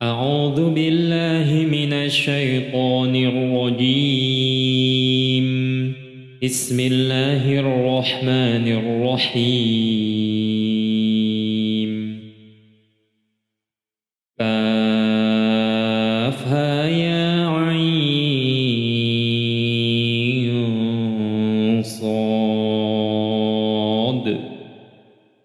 أعوذ بالله من الشيطان الرجيم. بسم الله الرحمن الرحيم. كافها يا عين صاد.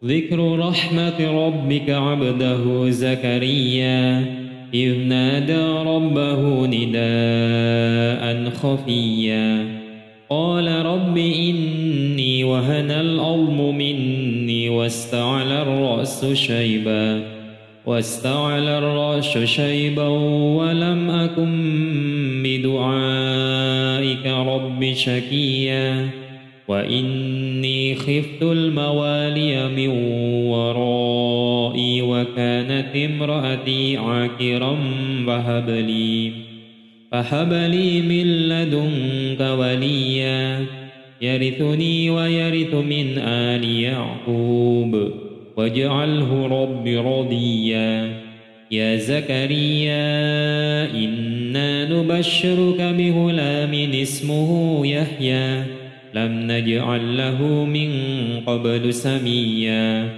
ذكر رحمة ربك عبده زكريا إذ نادى ربه نداء خفيا قال رب إني وهن العظم مني واستعل الرأس شيبا ولم أكن بدعائك رب شقيا وإني خفت الموالي من ورائي وكانت امرأتي عاقرا فهب لي من لدنك وليا يرثني ويرث من آل يعقوب واجعله رب رضيا. يا زكريا إنا نبشرك بغلام اسمه يحيى لم نجعل له من قبل سميا.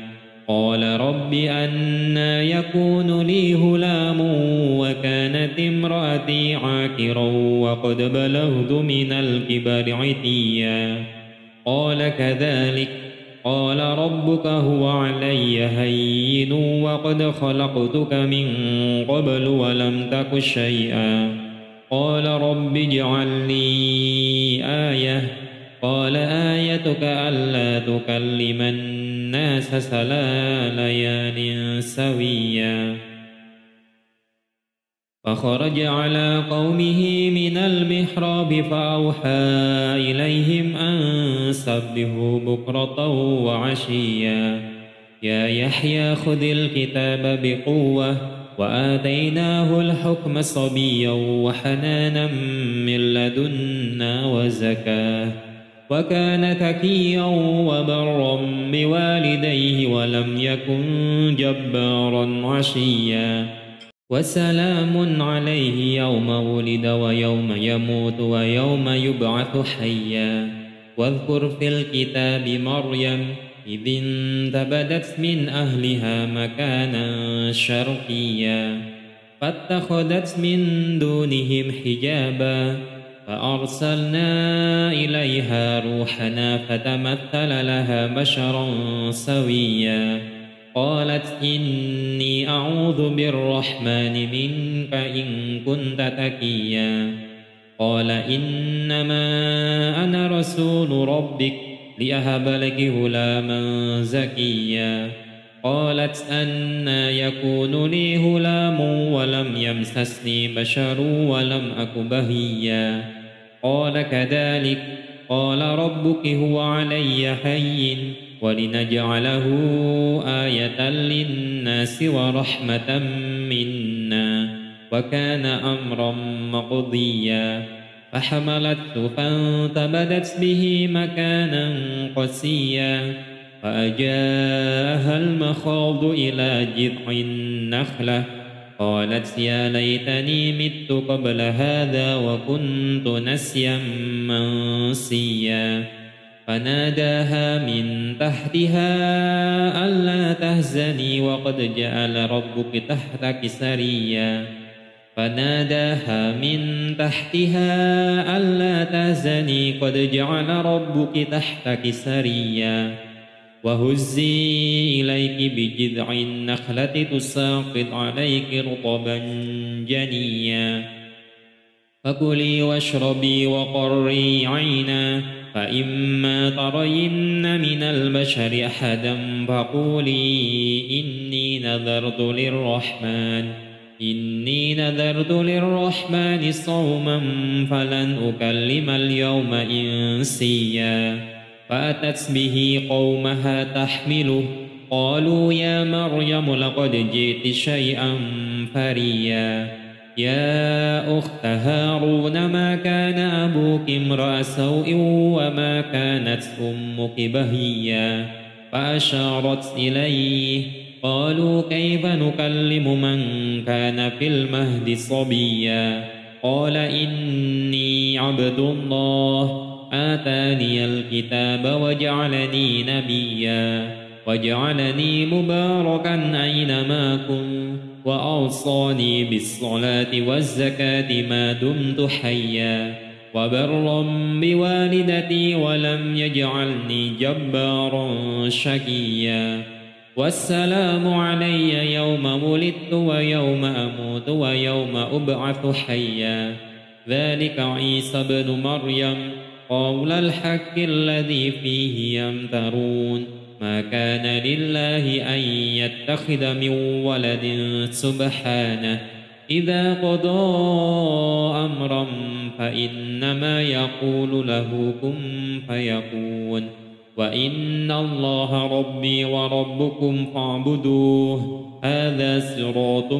قال رب أنى يكون لي غلام وكانت امرأتي عاقرا وقد بلغت من الكبر عتيا. قال كذلك قال ربك هو علي هين وقد خلقتك من قبل ولم تك شيئا. قال رب اجعل لي آية. قال آيتك ألا تكلم الناس 3 ليال سويا. فخرج على قومه من المحراب فأوحى إليهم أن سبحوا بكرة وعشيا. يا يحيى خذ الكتاب بقوة وآتيناه الحكم صبيا وحنانا من لدنا وزكاة وكان تقيا وبرا بوالديه ولم يكن جبارا عشيا. وسلام عليه يوم ولد ويوم يموت ويوم يبعث حيا. واذكر في الكتاب مريم إذ انتبذت من أهلها مكانا شرقيا فاتخذت من دونهم حجابا فأرسلنا إليها روحنا فتمثل لها بشرا سويا. قالت إني أعوذ بالرحمن منك إن كنت تقيا. قال إنما أنا رسول ربك لأهب لك غلاما زكيا. قالت أنى يكون لي غلام ولم يمسسني بشر ولم أك بغيا. قال كذلك قال ربك هو علي هين ولنجعله آية للناس ورحمة منا وكان أمرا مقضيا. فحملته فانتبذت به مكانا قصيا فأجاءها المخاض إلى جذع النخلة قالت يا ليتني مت قبل هذا وكنت نسيا منسيا. فناداها من تحتها ألا تهزني وقد جعل ربك تحتك سريا. فناداها من تحتها ألا تهزني قد جعل ربك تحتك سريا. وهزي إليك بجذع النخلة تساقط عليك رطبا جنيا. فكلي واشربي وقري عينا فإما ترين من البشر أحدا فقولي إني نذرت للرحمن صوما فلن أكلم اليوم إنسيا. فأتت به قومها تحمله قالوا يا مريم لقد جئت شيئا فريا. يا أخت هارون ما كان أبوك امرأ سوء وما كانت أمك بغيا. فأشارت إليه قالوا كيف نكلم من كان في المهد صبيا قال إني عبد الله آتاني الكتاب وجعلني نبيا وجعلني مباركا أينما كنت وأوصاني بالصلاة والزكاة ما دمت حيا وبرا بوالدتي ولم يجعلني جبارا شقيا والسلام علي يوم ولدت ويوم أموت ويوم أبعث حيا ذلك عيسى بن مريم قول الحق الذي فيه يمترون ما كان لله أن يتخذ من ولد سبحانه إذا قضى أمرا فإنما يقول له كن فيكون وإن الله ربي وربكم فاعبدوه هذا صراط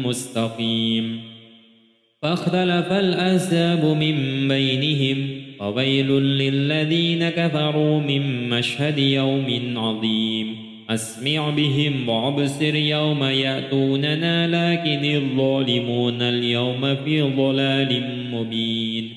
مستقيم فاختلف الأحزاب من بينهم وويل للذين كفروا من مشهد يوم عظيم أسمع بهم وأبصر يوم يأتوننا لكن الظالمون اليوم في ضلال مبين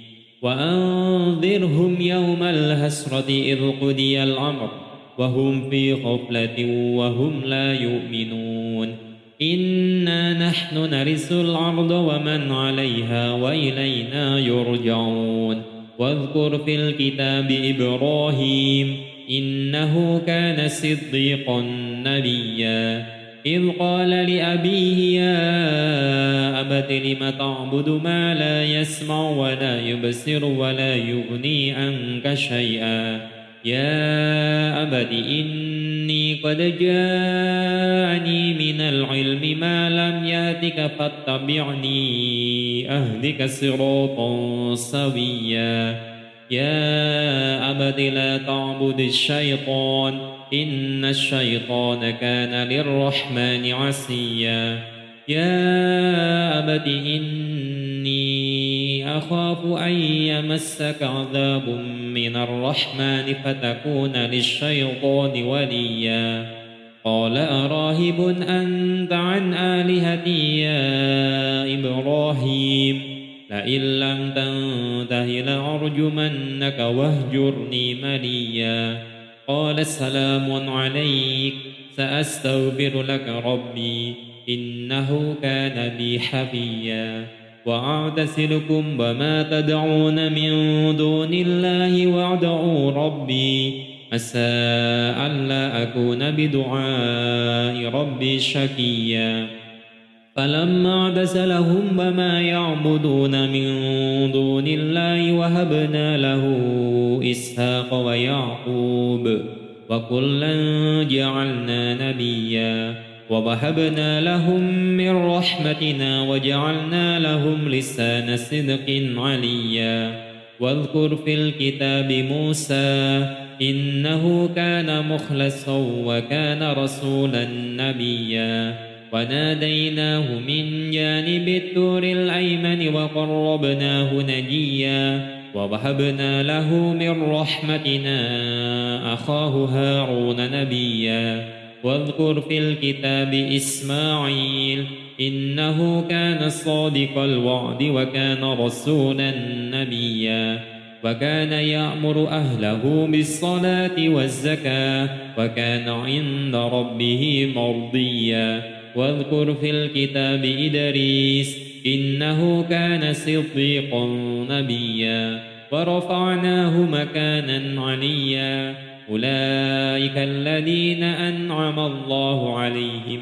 وأنذرهم يوم الحسرة إذ قضي الأمر وهم في غفلة وهم لا يؤمنون إنا نحن نرث الأرض ومن عليها وإلينا يرجعون واذكر في الكتاب إبراهيم إنه كان صديقا نبيا إذ قال لأبيه يا أبت لم تعبد ما لا يسمع ولا يبصر ولا يغني عنك شيئا يا أبت إني قد جاءني من العلم ما لم يأتك فاتبعني أهدك صراطا سويا يا أبت لا تعبد الشيطان إن الشيطان كان للرحمن عصيا يا أبت إني أخاف أن يمسك عذاب من الرحمن فتكون للشيطان وليا قال أراهب أنت عن آلهتي يا إبراهيم لئن لم تنته لأرجمنك واهجرني مليا قال سلام عليك سأستغفر لك ربي إنه كان بي حفيا وأعتزلكم وما تدعون من دون الله وادعوا ربي عسى ألا أكون بدعاء ربي شقيا فلما اعتزلهم وما يعبدون من دون الله وهبنا له إسحاق ويعقوب وكلا جعلنا نبيا ووهبنا لهم من رحمتنا وجعلنا لهم لسان صدق عليا واذكر في الكتاب موسى إنه كان مخلصا وكان رسولا نبيا وناديناه من جانب الطور الأيمن وقربناه نجيا ووهبنا له من رحمتنا أخاه هارون نبيا واذكر في الكتاب إسماعيل إنه كان صادق الوعد وكان رسولا نبيا وكان يأمر أهله بالصلاة والزكاة وكان عند ربه مرضيا واذكر في الكتاب إدريس إنه كان صديقا نبيا ورفعناه مكانا عليا أولئك الذين أنعم الله عليهم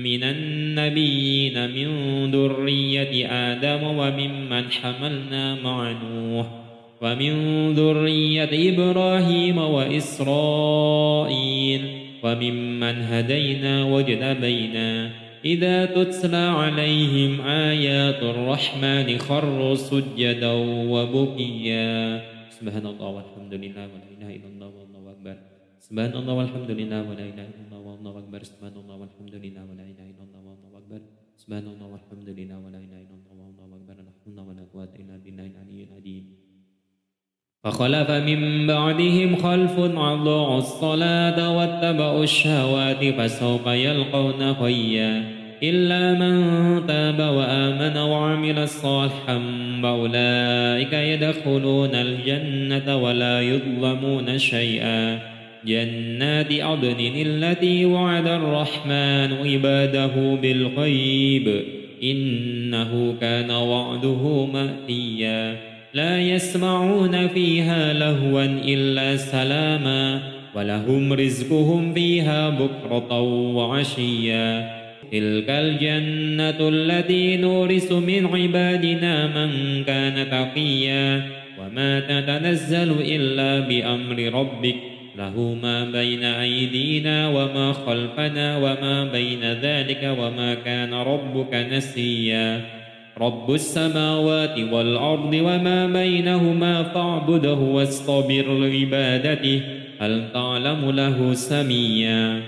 من النبيين من ذرية آدم وممن حملنا مع نوح ومن ذرية إبراهيم وإسرائيل وممن هدينا واجتبينا إذا تتلى عليهم آيات الرحمن خروا سجدا وبكيا سبحان الله والحمد لله ولا إله إلا الله والله أكبر سبحان الله والحمد لله ولا إله إلا الله والله أكبر سبحان الله والحمد لله ولا إله إلا الله والله أكبر سبحان الله والحمد لله ولا إله إلا الله والله أكبر لا حول ولا قوة إلا بالله العلي العظيم فخلف من بعدهم خلف أضاعوا الصلاة واتبعوا الشهوات فسوف يلقون غيا إلا من تاب وآمن وعمل صالحا فأولئك يدخلون الجنة ولا يظلمون شيئا جنات عدن التي وعد الرحمن عباده بالغيب إنه كان وعده مأتيا لا يسمعون فيها لهوا إلا سلاما ولهم رزقهم فيها بكرة وعشيا تلك الجنة التي نورث من عبادنا من كان تقيا وما تتنزل إلا بأمر ربك له ما بين أيدينا وما خلفنا وما بين ذلك وما كان ربك نسيا رب السماوات والأرض وما بينهما فاعبده واصطبر لعبادته هل تعلم له سميا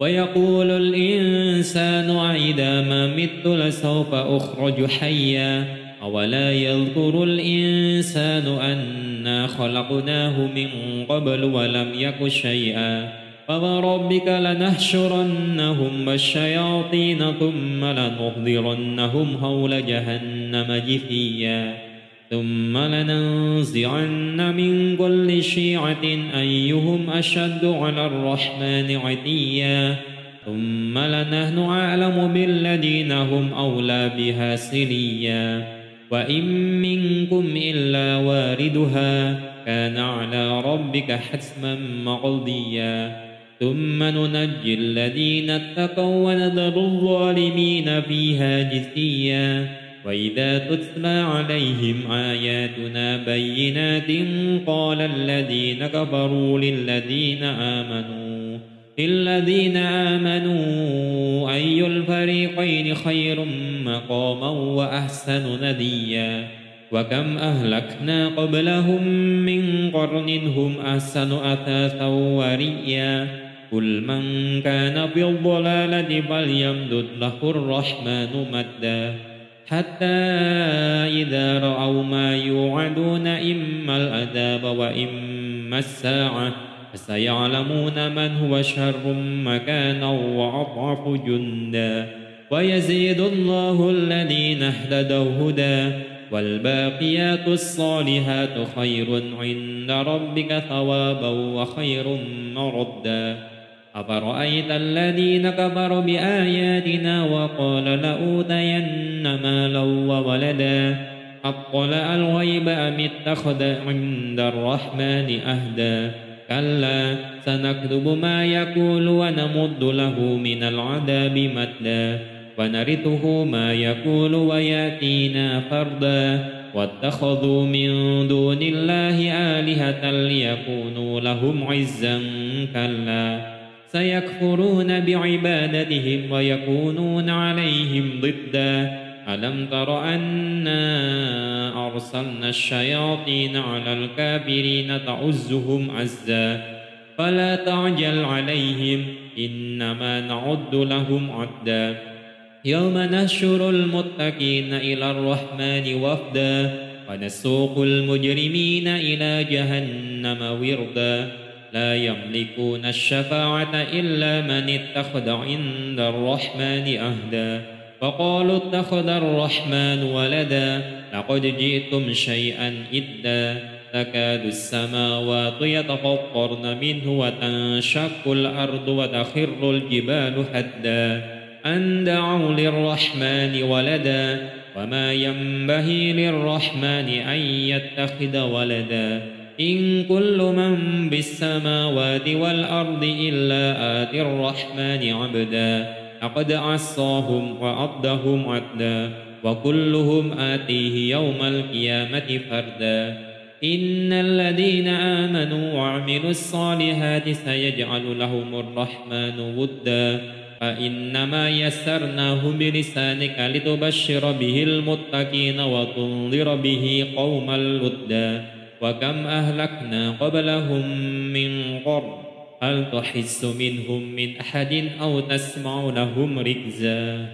ويقول الإنسان أإذا ما مت لسوف أخرج حيا أولا يذكر الإنسان أنا خلقناه من قبل ولم يك شيئا فوربك لنحشرنهم والشياطين ثم لنحضرنهم حول جهنم جثيا ثم لننزعن من كل شيعة أيهم أشد على الرحمن عتيا ثم لنحن أعلم بالذين هم أولى بها سليا وإن منكم إلا واردها كان على ربك حتما مقضيا ثم ننجي الذين اتقوا ونذر الظالمين فيها جثيا وإذا تتلى عليهم آياتنا بينات قال الذين كفروا للذين آمنوا أي الفريقين خير مقاما وأحسن نديا وكم أهلكنا قبلهم من قرن هم أحسن أثاثا ورئيا قل من كان في الضلالة فليمدد له الرحمن مدا حتى إذا رأوا ما يوعدون إما العذاب وإما الساعة فسيعلمون من هو شر مكانا وأضعف جندا ويزيد الله الذين اهتدوا هدى والباقيات الصالحات خير عند ربك ثوابا وخير مردا أفرأيت الذين كفروا بآياتنا وقال لأوتين مالا وولدا أطلع الغيب أم اتخذ عند الرحمن أهدا كلا سنكتب ما يقول ونمد له من العذاب مدا ونرثه ما يقول ويأتينا فردا واتخذوا من دون الله آلهة ليكونوا لهم عزا كلا سيكفرون بعبادتهم ويكونون عليهم ضدا ألم تر أنا أرسلنا الشياطين على الكافرين تعزهم عزا فلا تعجل عليهم إنما نعد لهم عدا يوم نحشر المتقين إلى الرحمن وفدا ونسوق المجرمين إلى جهنم وردا لا يملكون الشفاعة إلا من اتخذ عند الرحمن أهدا فقالوا اتخذ الرحمن ولدا لقد جئتم شيئا إدا تكاد السماوات يتفطرن منه وتنشق الأرض وتخر الجبال هدا أن دعوا للرحمن ولدا وما ينبغي للرحمن أن يتخذ ولدا إن كل من بالسماوات والأرض إلا آتي الرحمن عبدا لقد عصاهم وعدهم عدا وكلهم آتيه يوم القيامة فردا إن الذين آمنوا وعملوا الصالحات سيجعل لهم الرحمن ودا فإنما يسرناه بلسانك لتبشر به المتقين وتنذر به قوما لدا وكم أهلكنا قبلهم من قرن هل تحس منهم من أحد أو تسمع لهم ركزا